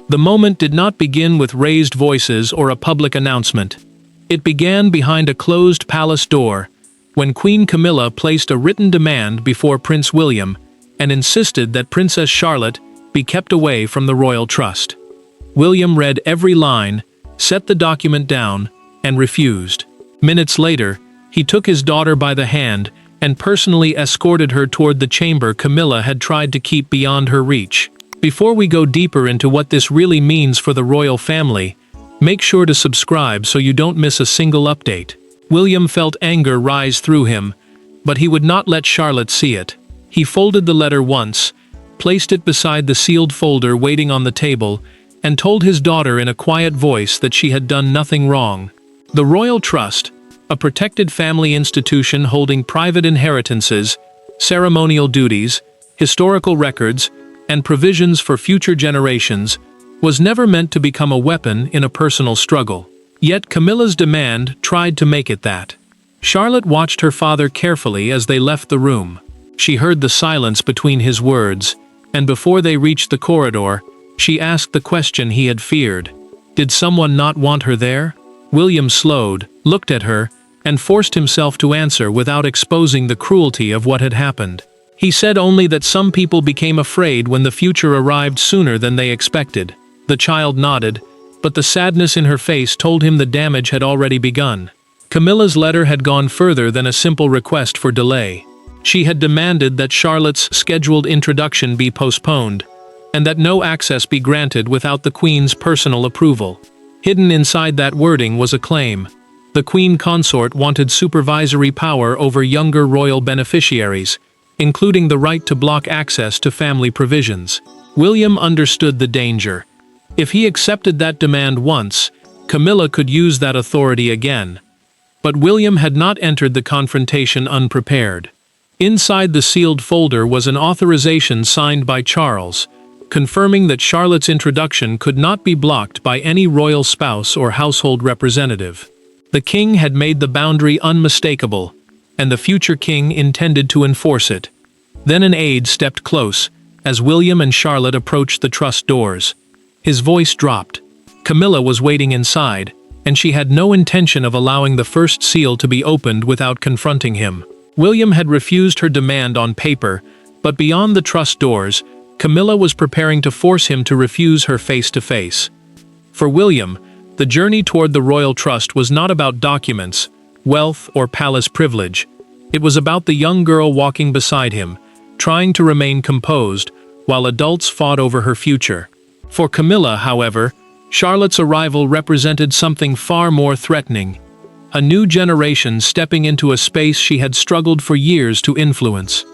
The moment did not begin with raised voices or a public announcement. It began behind a closed palace door, when Queen Camilla placed a written demand before Prince William and insisted that Princess Charlotte be kept away from the royal trust. William read every line, set the document down, and refused. Minutes later, he took his daughter by the hand and personally escorted her toward the chamber Camilla had tried to keep beyond her reach. Before we go deeper into what this really means for the royal family, make sure to subscribe so you don't miss a single update. William felt anger rise through him, but he would not let Charlotte see it. He folded the letter once, placed it beside the sealed folder waiting on the table, and told his daughter in a quiet voice that she had done nothing wrong. The Royal Trust, a protected family institution holding private inheritances, ceremonial duties, historical records, and provisions for future generations, was never meant to become a weapon in a personal struggle. Yet Camilla's demand tried to make it that. Charlotte watched her father carefully as they left the room. She heard the silence between his words, and before they reached the corridor, she asked the question he had feared. Did someone not want her there? William slowed, looked at her, and forced himself to answer without exposing the cruelty of what had happened. He said only that some people became afraid when the future arrived sooner than they expected. The child nodded, but the sadness in her face told him the damage had already begun. Camilla's letter had gone further than a simple request for delay. She had demanded that Charlotte's scheduled introduction be postponed, and that no access be granted without the Queen's personal approval. Hidden inside that wording was a claim. The Queen Consort wanted supervisory power over younger royal beneficiaries, including the right to block access to family provisions. William understood the danger. If he accepted that demand once, Camilla could use that authority again. But William had not entered the confrontation unprepared. Inside the sealed folder was an authorization signed by Charles, confirming that Charlotte's introduction could not be blocked by any royal spouse or household representative. The king had made the boundary unmistakable, and the future king intended to enforce it. Then an aide stepped close, as William and Charlotte approached the trust doors. His voice dropped. Camilla was waiting inside, and she had no intention of allowing the first seal to be opened without confronting him. William had refused her demand on paper, but beyond the trust doors, Camilla was preparing to force him to refuse her face-to-face. For William, the journey toward the royal trust was not about documents, wealth, or palace privilege. It was about the young girl walking beside him, trying to remain composed, while adults fought over her future. For Camilla, however, Charlotte's arrival represented something far more threatening. A new generation stepping into a space she had struggled for years to influence.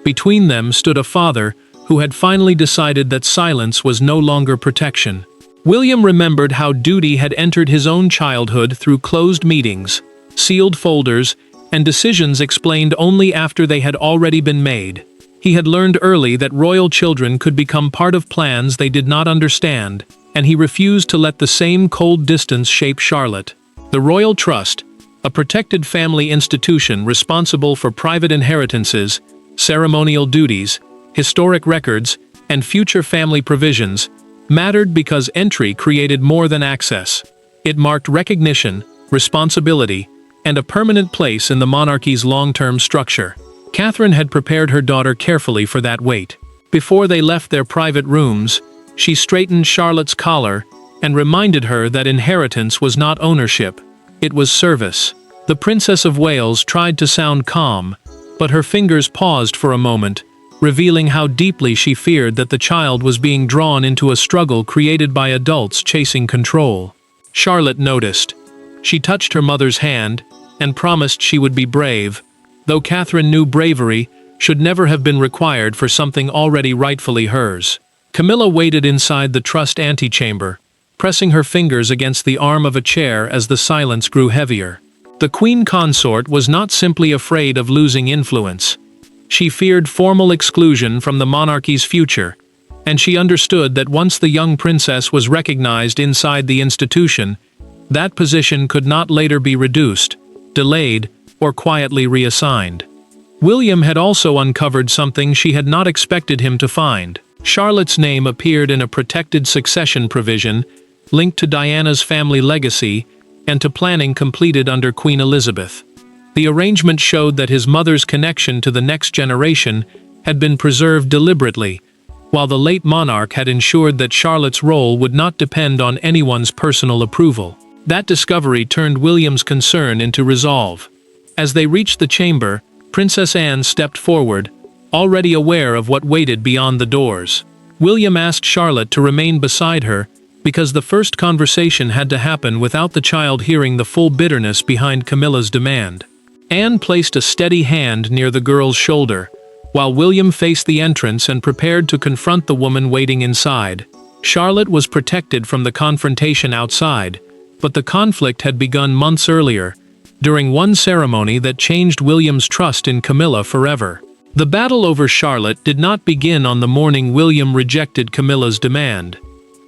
Between them stood a father who had finally decided that silence was no longer protection. William remembered how duty had entered his own childhood through closed meetings, sealed folders, and decisions explained only after they had already been made. He had learned early that royal children could become part of plans they did not understand, and he refused to let the same cold distance shape Charlotte. The Royal Trust, a protected family institution responsible for private inheritances, ceremonial duties, historic records, and future family provisions, mattered because entry created more than access. It marked recognition, responsibility, and a permanent place in the monarchy's long-term structure. Catherine had prepared her daughter carefully for that wait. Before they left their private rooms, she straightened Charlotte's collar and reminded her that inheritance was not ownership, it was service. The Princess of Wales tried to sound calm, but her fingers paused for a moment, revealing how deeply she feared that the child was being drawn into a struggle created by adults chasing control. Charlotte noticed. She touched her mother's hand and promised she would be brave, though Catherine knew bravery should never have been required for something already rightfully hers. Camilla waited inside the trust antechamber, pressing her fingers against the arm of a chair as the silence grew heavier. The Queen Consort was not simply afraid of losing influence. She feared formal exclusion from the monarchy's future, and she understood that once the young princess was recognized inside the institution, that position could not later be reduced, delayed, or quietly reassigned. William had also uncovered something she had not expected him to find. Charlotte's name appeared in a protected succession provision linked to Diana's family legacy and to planning completed under Queen Elizabeth. The arrangement showed that his mother's connection to the next generation had been preserved deliberately, while the late monarch had ensured that Charlotte's role would not depend on anyone's personal approval. That discovery turned William's concern into resolve. As they reached the chamber, Princess Anne stepped forward, already aware of what waited beyond the doors. William asked Charlotte to remain beside her, because the first conversation had to happen without the child hearing the full bitterness behind Camilla's demand. Anne placed a steady hand near the girl's shoulder, while William faced the entrance and prepared to confront the woman waiting inside. Charlotte was protected from the confrontation outside, but the conflict had begun months earlier, during one ceremony that changed William's trust in Camilla forever. The battle over Charlotte did not begin on the morning William rejected Camilla's demand.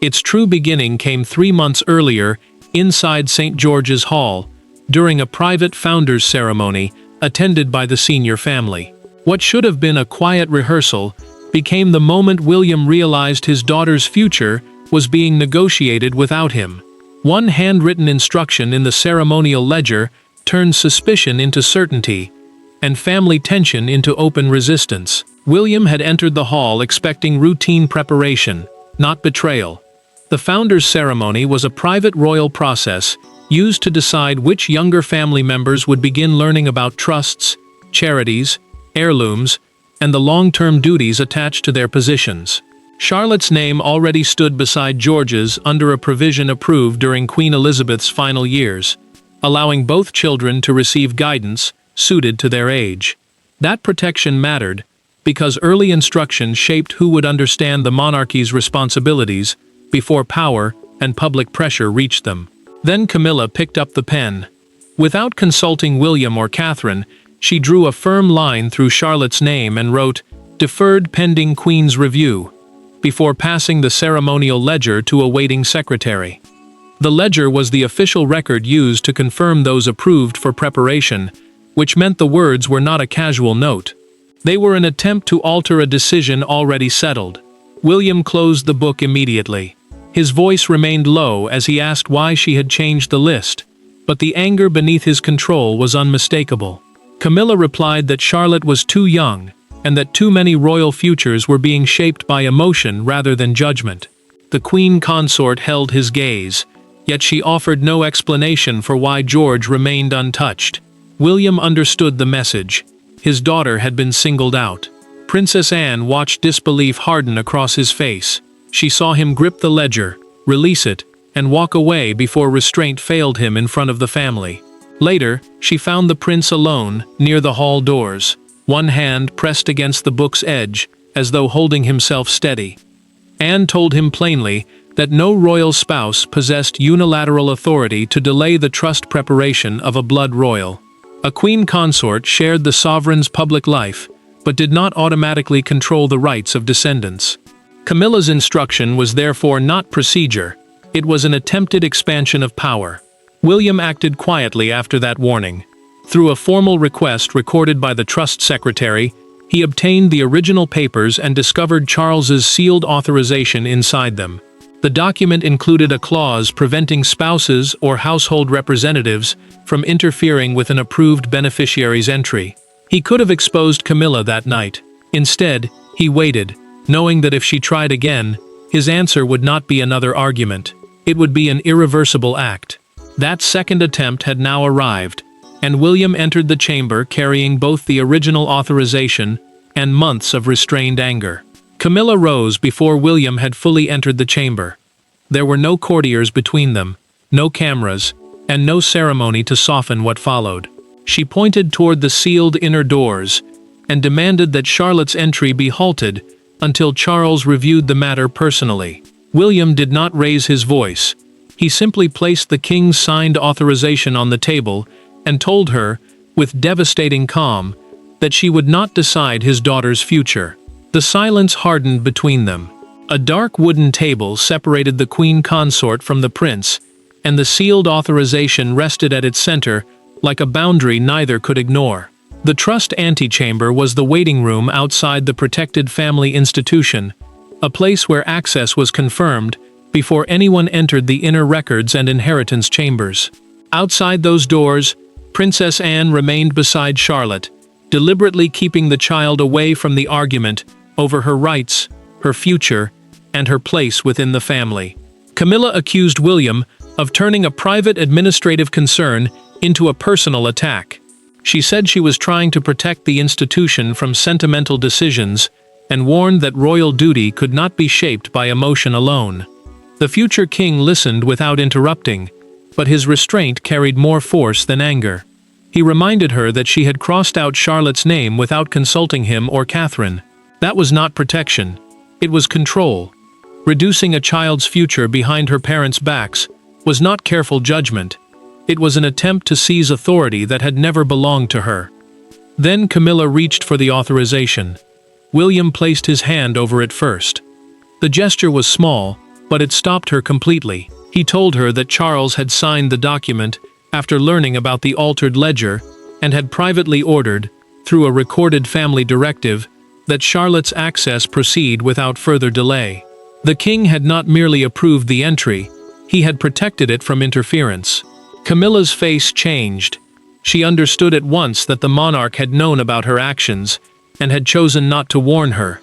Its true beginning came 3 months earlier, inside St. George's Hall, during a private founders' ceremony attended by the senior family. What should have been a quiet rehearsal became the moment William realized his daughter's future was being negotiated without him. One handwritten instruction in the ceremonial ledger turned suspicion into certainty, and family tension into open resistance. William had entered the hall expecting routine preparation, not betrayal. The founders' ceremony was a private royal process used to decide which younger family members would begin learning about trusts, charities, heirlooms, and the long-term duties attached to their positions. Charlotte's name already stood beside George's under a provision approved during Queen Elizabeth's final years, allowing both children to receive guidance suited to their age. That protection mattered, because early instruction shaped who would understand the monarchy's responsibilities before power and public pressure reached them. Then Camilla picked up the pen. Without consulting William or Catherine, she drew a firm line through Charlotte's name and wrote, "Deferred pending Queen's review," before passing the ceremonial ledger to a waiting secretary. The ledger was the official record used to confirm those approved for preparation, which meant the words were not a casual note. They were an attempt to alter a decision already settled. William closed the book immediately. His voice remained low as he asked why she had changed the list, but the anger beneath his control was unmistakable. Camilla replied that Charlotte was too young, and that too many royal futures were being shaped by emotion rather than judgment. The Queen consort held his gaze, yet she offered no explanation for why George remained untouched. William understood the message. His daughter had been singled out. Princess Anne watched disbelief harden across his face. She saw him grip the ledger, release it, and walk away before restraint failed him in front of the family. Later, she found the prince alone, near the hall doors, one hand pressed against the book's edge, as though holding himself steady. Anne told him plainly that no royal spouse possessed unilateral authority to delay the trust preparation of a blood royal. A queen consort shared the sovereign's public life, but did not automatically control the rights of descendants. Camilla's instruction was therefore not procedure, it was an attempted expansion of power. William acted quietly after that warning. Through a formal request recorded by the trust secretary, he obtained the original papers and discovered Charles's sealed authorization inside them. The document included a clause preventing spouses or household representatives from interfering with an approved beneficiary's entry. He could have exposed Camilla that night. Instead, he waited, knowing that if she tried again, his answer would not be another argument. It would be an irreversible act. That second attempt had now arrived, and William entered the chamber carrying both the original authorization and months of restrained anger. Camilla rose before William had fully entered the chamber. There were no courtiers between them, no cameras, and no ceremony to soften what followed. She pointed toward the sealed inner doors and demanded that Charlotte's entry be halted until Charles reviewed the matter personally. William did not raise his voice. He simply placed the king's signed authorization on the table and told her, with devastating calm, that she would not decide his daughter's future. The silence hardened between them. A dark wooden table separated the queen consort from the prince, and the sealed authorization rested at its center like a boundary neither could ignore. The trust antechamber was the waiting room outside the protected family institution, a place where access was confirmed before anyone entered the inner records and inheritance chambers. Outside those doors, Princess Anne remained beside Charlotte, deliberately keeping the child away from the argument over her rights, her future, and her place within the family. Camilla accused William of turning a private administrative concern into a personal attack. She said she was trying to protect the institution from sentimental decisions and warned that royal duty could not be shaped by emotion alone. The future king listened without interrupting, but his restraint carried more force than anger. He reminded her that she had crossed out Charlotte's name without consulting him or Catherine. That was not protection. It was control. Reducing a child's future behind her parents' backs was not careful judgment. It was an attempt to seize authority that had never belonged to her. Then Camilla reached for the authorization. William placed his hand over it first. The gesture was small, but it stopped her completely. He told her that Charles had signed the document after learning about the altered ledger and had privately ordered, through a recorded family directive, that Charlotte's access proceed without further delay. The king had not merely approved the entry, he had protected it from interference. Camilla's face changed. She understood at once that the monarch had known about her actions and had chosen not to warn her.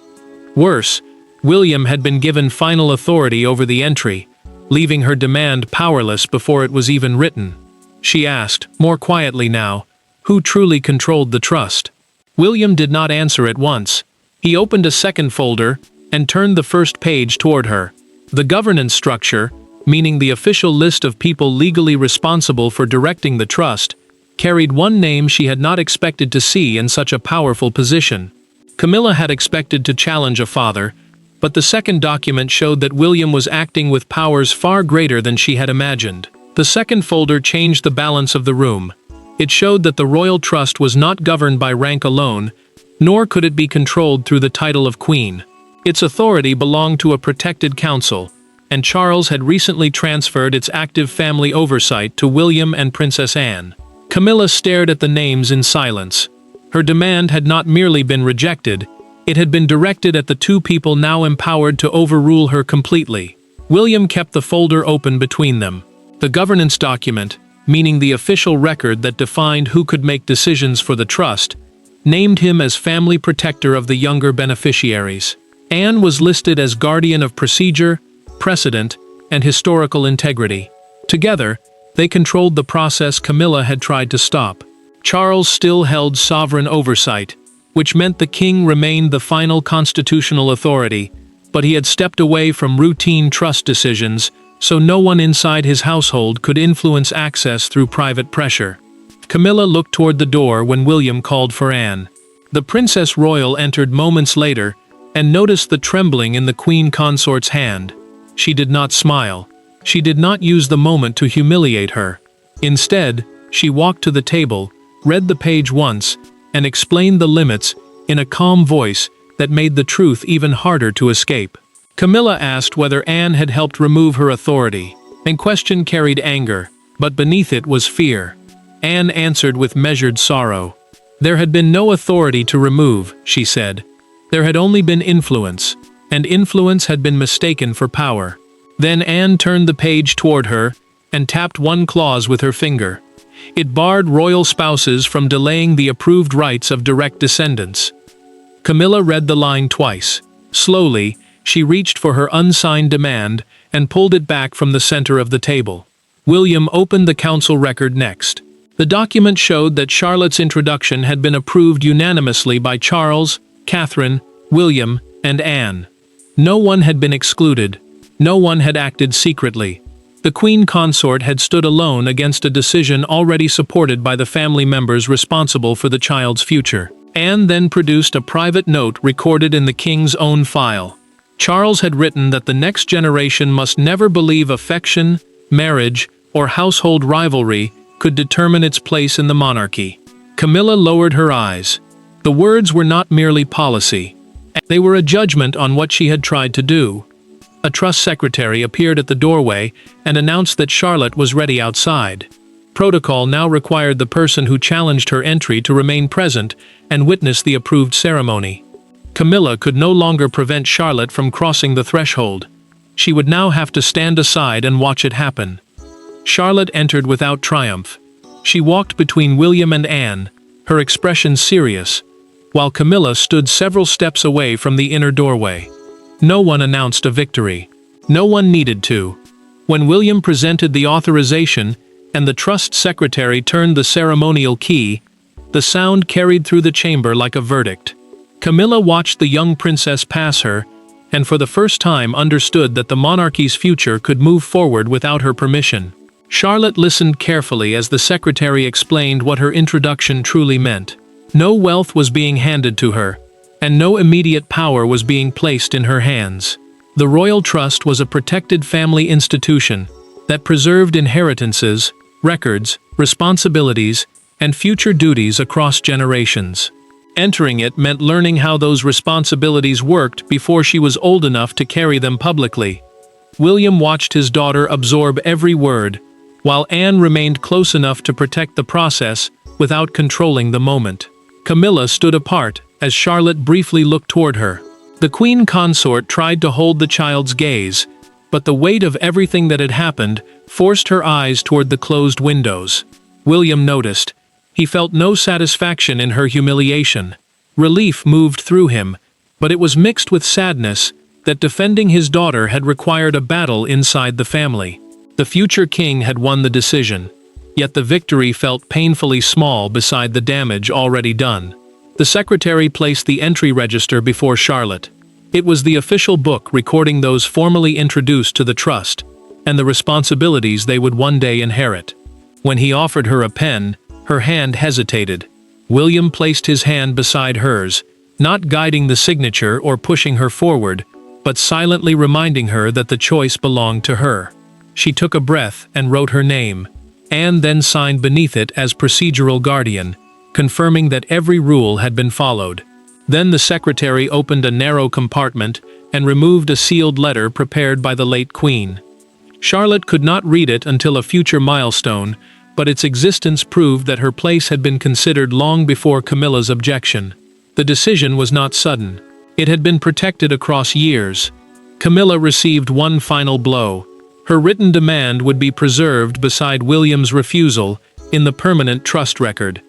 Worse, William had been given final authority over the entry, leaving her demand powerless before it was even written. She asked, more quietly now, who truly controlled the trust. William did not answer at once. He opened a second folder and turned the first page toward her. The governance structure, meaning the official list of people legally responsible for directing the trust, carried one name she had not expected to see in such a powerful position. Camilla had expected to challenge a father, but the second document showed that William was acting with powers far greater than she had imagined. The second folder changed the balance of the room. It showed that the royal trust was not governed by rank alone, nor could it be controlled through the title of queen. Its authority belonged to a protected council, and Charles had recently transferred its active family oversight to William and Princess Anne. Camilla stared at the names in silence. Her demand had not merely been rejected, it had been directed at the two people now empowered to overrule her completely. William kept the folder open between them. The governance document, meaning the official record that defined who could make decisions for the trust, named him as family protector of the younger beneficiaries. Anne was listed as guardian of procedure, precedent, and historical integrity. Together, they controlled the process Camilla had tried to stop. Charles still held sovereign oversight, which meant the king remained the final constitutional authority, but he had stepped away from routine trust decisions, so no one inside his household could influence access through private pressure. Camilla looked toward the door when William called for Anne. The Princess Royal entered moments later and noticed the trembling in the Queen Consort's hand. She did not smile. She did not use the moment to humiliate her. Instead, she walked to the table, read the page once, and explained the limits in a calm voice that made the truth even harder to escape. Camilla asked whether Anne had helped remove her authority. The question carried anger, but beneath it was fear. Anne answered with measured sorrow. There had been no authority to remove, she said. There had only been influence, and influence had been mistaken for power. Then Anne turned the page toward her and tapped one clause with her finger. It barred royal spouses from delaying the approved rights of direct descendants. Camilla read the line twice. Slowly, she reached for her unsigned demand and pulled it back from the center of the table. William opened the council record next. The document showed that Charlotte's introduction had been approved unanimously by Charles, Catherine, William, and Anne. No one had been excluded. No one had acted secretly. The Queen Consort had stood alone against a decision already supported by the family members responsible for the child's future. Anne then produced a private note recorded in the king's own file. Charles had written that the next generation must never believe affection, marriage, or household rivalry could determine its place in the monarchy. Camilla lowered her eyes. The words were not merely policy. They were a judgment on what she had tried to do. A trust secretary appeared at the doorway and announced that Charlotte was ready outside. Protocol now required the person who challenged her entry to remain present and witness the approved ceremony. Camilla could no longer prevent Charlotte from crossing the threshold. She would now have to stand aside and watch it happen. Charlotte entered without triumph. She walked between William and Anne, her expression serious, while Camilla stood several steps away from the inner doorway. No one announced a victory. No one needed to. When William presented the authorization and the trust secretary turned the ceremonial key, the sound carried through the chamber like a verdict. Camilla watched the young princess pass her, and for the first time understood that the monarchy's future could move forward without her permission. Charlotte listened carefully as the secretary explained what her introduction truly meant. No wealth was being handed to her, and no immediate power was being placed in her hands. The royal trust was a protected family institution that preserved inheritances, records, responsibilities, and future duties across generations. Entering it meant learning how those responsibilities worked before she was old enough to carry them publicly. William watched his daughter absorb every word, while Anne remained close enough to protect the process without controlling the moment. Camilla stood apart as Charlotte briefly looked toward her. The queen consort tried to hold the child's gaze, but the weight of everything that had happened forced her eyes toward the closed windows. William noticed. He felt no satisfaction in her humiliation. Relief moved through him, but it was mixed with sadness that defending his daughter had required a battle inside the family. The future king had won the decision, yet the victory felt painfully small beside the damage already done. The secretary placed the entry register before Charlotte. It was the official book recording those formally introduced to the trust, and the responsibilities they would one day inherit. When he offered her a pen, her hand hesitated. William placed his hand beside hers, not guiding the signature or pushing her forward, but silently reminding her that the choice belonged to her. She took a breath and wrote her name. Anne then signed beneath it as procedural guardian, confirming that every rule had been followed. Then the secretary opened a narrow compartment and removed a sealed letter prepared by the late queen. Charlotte could not read it until a future milestone, but its existence proved that her place had been considered long before Camilla's objection. The decision was not sudden. It had been protected across years. Camilla received one final blow. Her written demand would be preserved beside William's refusal in the permanent trust record.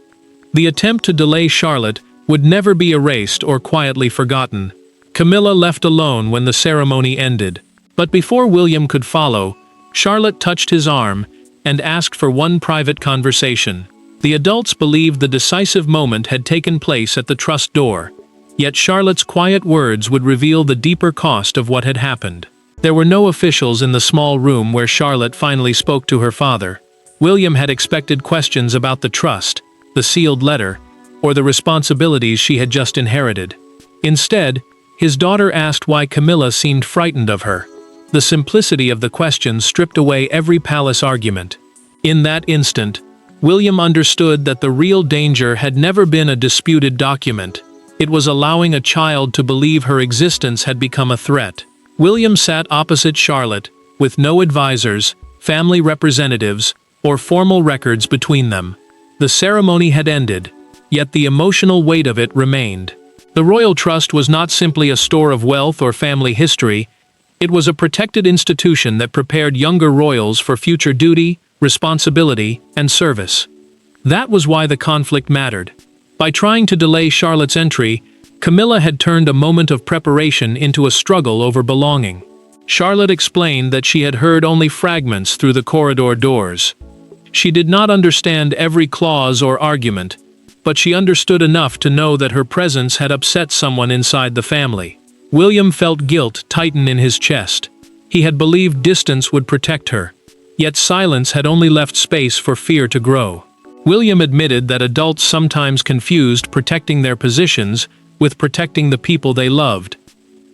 The attempt to delay Charlotte would never be erased or quietly forgotten. Camilla left alone when the ceremony ended. But before William could follow, Charlotte touched his arm and asked for one private conversation. The adults believed the decisive moment had taken place at the trust door, yet Charlotte's quiet words would reveal the deeper cost of what had happened. There were no officials in the small room where Charlotte finally spoke to her father. William had expected questions about the trust, the sealed letter, or the responsibilities she had just inherited. Instead, his daughter asked why Camilla seemed frightened of her. The simplicity of the question stripped away every palace argument. In that instant, William understood that the real danger had never been a disputed document. It was allowing a child to believe her existence had become a threat. William sat opposite Charlotte, with no advisors, family representatives, or formal records between them. The ceremony had ended, yet the emotional weight of it remained. The royal trust was not simply a store of wealth or family history. It was a protected institution that prepared younger royals for future duty, responsibility, and service. That was why the conflict mattered. By trying to delay Charlotte's entry, Camilla had turned a moment of preparation into a struggle over belonging. Charlotte explained that she had heard only fragments through the corridor doors. She did not understand every clause or argument, but she understood enough to know that her presence had upset someone inside the family. William felt guilt tighten in his chest. He had believed distance would protect her, yet silence had only left space for fear to grow. William admitted that adults sometimes confused protecting their positions with protecting the people they loved.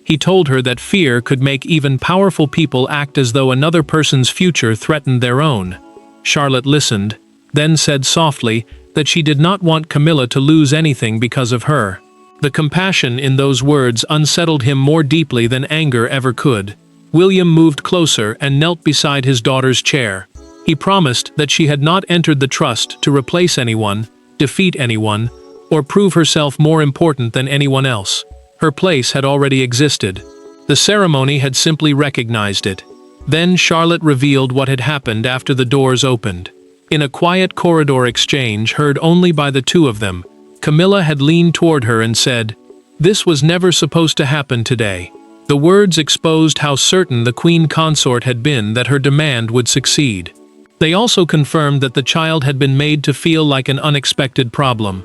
He told her that fear could make even powerful people act as though another person's future threatened their own. Charlotte listened, then said softly that she did not want Camilla to lose anything because of her. The compassion in those words unsettled him more deeply than anger ever could. William moved closer and knelt beside his daughter's chair. He promised that she had not entered the trust to replace anyone, defeat anyone, or prove herself more important than anyone else. Her place had already existed. The ceremony had simply recognized it. Then Charlotte revealed what had happened after the doors opened. In a quiet corridor exchange heard only by the two of them, Camilla had leaned toward her and said, "This was never supposed to happen today." The words exposed how certain the queen consort had been that her demand would succeed. They also confirmed that the child had been made to feel like an unexpected problem.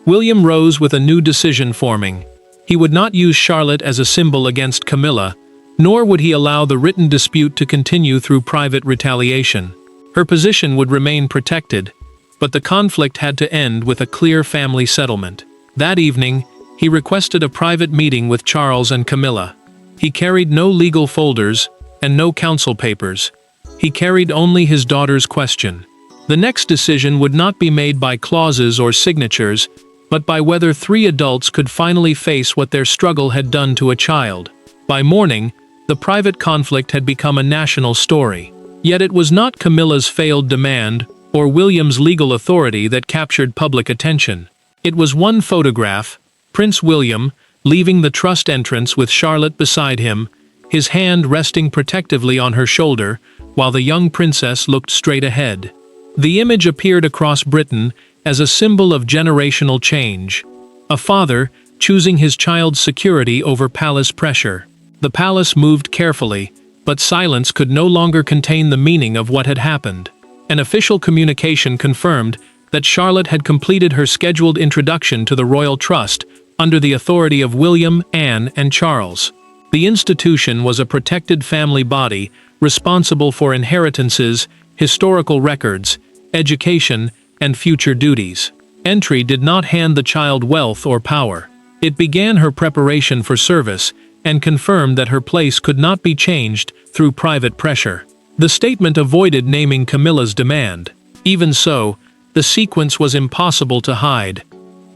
William rose with a new decision forming. He would not use Charlotte as a symbol against Camilla, nor would he allow the written dispute to continue through private retaliation. Her position would remain protected, but the conflict had to end with a clear family settlement. That evening, he requested a private meeting with Charles and Camilla. He carried no legal folders and no council papers. He carried only his daughter's question. The next decision would not be made by clauses or signatures, but by whether three adults could finally face what their struggle had done to a child. By morning, the private conflict had become a national story. Yet it was not Camilla's failed demand or William's legal authority that captured public attention. It was one photograph, Prince William, leaving the trust entrance with Charlotte beside him, his hand resting protectively on her shoulder, while the young princess looked straight ahead. The image appeared across Britain as a symbol of generational change. A father choosing his child's security over palace pressure. The palace moved carefully, but silence could no longer contain the meaning of what had happened. An official communication confirmed that Charlotte had completed her scheduled introduction to the royal trust under the authority of William, Anne, and Charles. The institution was a protected family body responsible for inheritances, historical records, education, and future duties. Entry did not hand the child wealth or power. It began her preparation for service and confirmed that her place could not be changed through private pressure. The statement avoided naming Camilla's demand. Even so, the sequence was impossible to hide.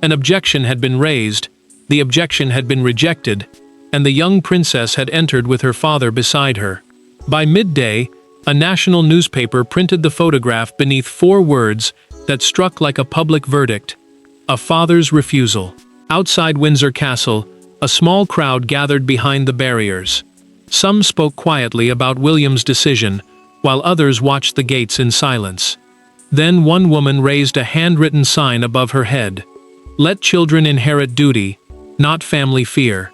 An objection had been raised, the objection had been rejected, and the young princess had entered with her father beside her. By midday, a national newspaper printed the photograph beneath 4 words that struck like a public verdict: a father's refusal. Outside Windsor Castle, a small crowd gathered behind the barriers. Some spoke quietly about William's decision, while others watched the gates in silence. Then one woman raised a handwritten sign above her head: "Let children inherit duty, not family fear."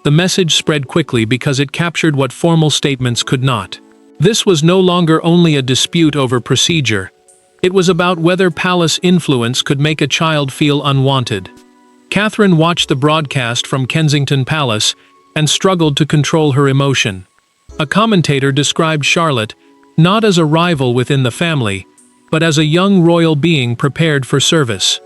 The message spread quickly because it captured what formal statements could not. This was no longer only a dispute over procedure. It was about whether palace influence could make a child feel unwanted. Catherine watched the broadcast from Kensington Palace and struggled to control her emotion. A commentator described Charlotte not as a rival within the family, but as a young royal being prepared for service.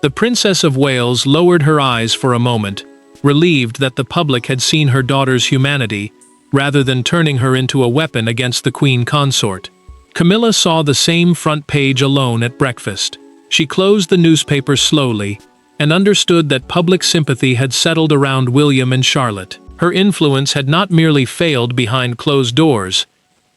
The Princess of Wales lowered her eyes for a moment, relieved that the public had seen her daughter's humanity, rather than turning her into a weapon against the queen consort. Camilla saw the same front page alone at breakfast. She closed the newspaper slowly, and understood that public sympathy had settled around William and Charlotte. Her influence had not merely failed behind closed doors,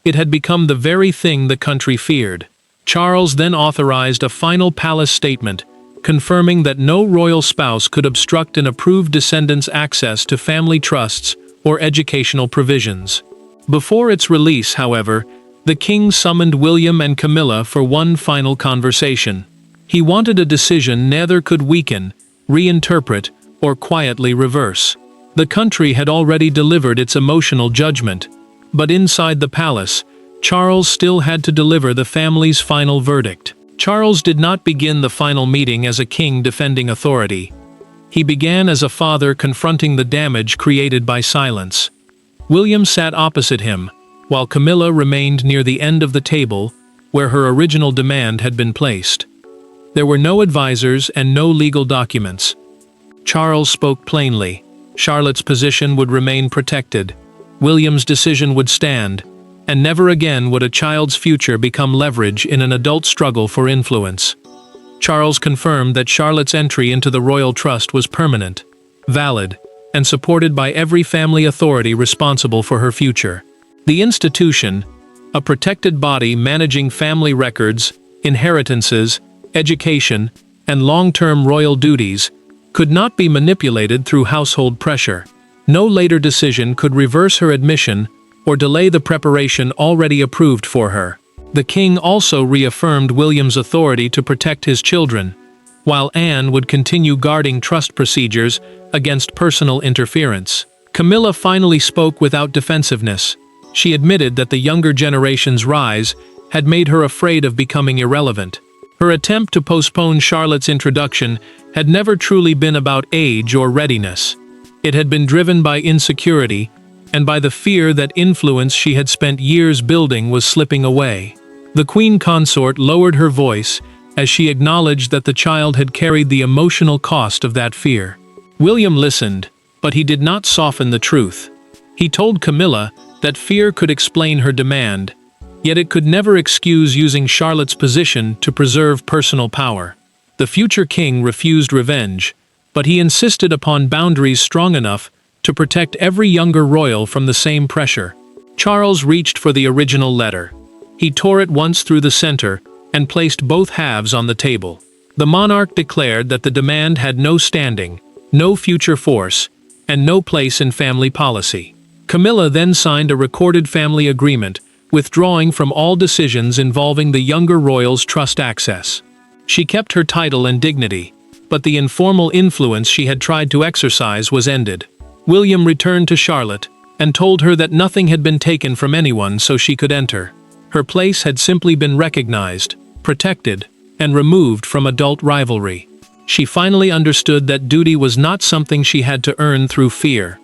it had become the very thing the country feared. Charles then authorized a final palace statement, confirming that no royal spouse could obstruct an approved descendant's access to family trusts or educational provisions. Before its release, however, the king summoned William and Camilla for one final conversation. He wanted a decision neither could weaken, reinterpret, or quietly reverse. The country had already delivered its emotional judgment, but inside the palace, Charles still had to deliver the family's final verdict. Charles did not begin the final meeting as a king defending authority. He began as a father confronting the damage created by silence. William sat opposite him, while Camilla remained near the end of the table, where her original demand had been placed. There were no advisors and no legal documents. Charles spoke plainly. Charlotte's position would remain protected. William's decision would stand, and never again would a child's future become leverage in an adult struggle for influence. Charles confirmed that Charlotte's entry into the royal trust was permanent, valid, and supported by every family authority responsible for her future. The institution, a protected body managing family records, inheritances, education, and long-term royal duties, could not be manipulated through household pressure. No later decision could reverse her admission or delay the preparation already approved for her. The king also reaffirmed William's authority to protect his children, while Anne would continue guarding trust procedures against personal interference. Camilla finally spoke without defensiveness. She admitted that the younger generation's rise had made her afraid of becoming irrelevant. Her attempt to postpone Charlotte's introduction had never truly been about age or readiness. It had been driven by insecurity and by the fear that influence she had spent years building was slipping away. The queen consort lowered her voice as she acknowledged that the child had carried the emotional cost of that fear. William listened, but he did not soften the truth. He told Camilla that fear could explain her demand, yet it could never excuse using Charlotte's position to preserve personal power. The future king refused revenge, but he insisted upon boundaries strong enough to protect every younger royal from the same pressure. Charles reached for the original letter. He tore it once through the center and placed both halves on the table. The monarch declared that the demand had no standing, no future force, and no place in family policy. Camilla then signed a recorded family agreement, withdrawing from all decisions involving the younger royal's trust access. She kept her title and dignity, but the informal influence she had tried to exercise was ended. William returned to Charlotte and told her that nothing had been taken from anyone so she could enter. Her place had simply been recognized, protected, and removed from adult rivalry. She finally understood that duty was not something she had to earn through fear.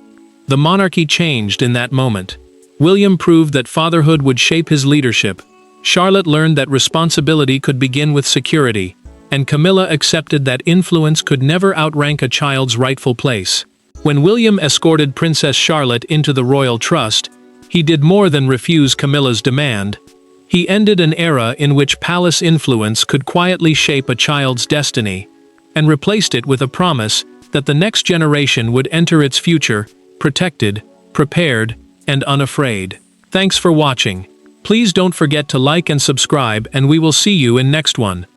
The monarchy changed in that moment. William proved that fatherhood would shape his leadership. Charlotte learned that responsibility could begin with security, and Camilla accepted that influence could never outrank a child's rightful place. When William escorted Princess Charlotte into the royal trust, he did more than refuse Camilla's demand. He ended an era in which palace influence could quietly shape a child's destiny, and replaced it with a promise that the next generation would enter its future protected, prepared, and unafraid. Thanks for watching. Please don't forget to like and subscribe, and we will see you in next one.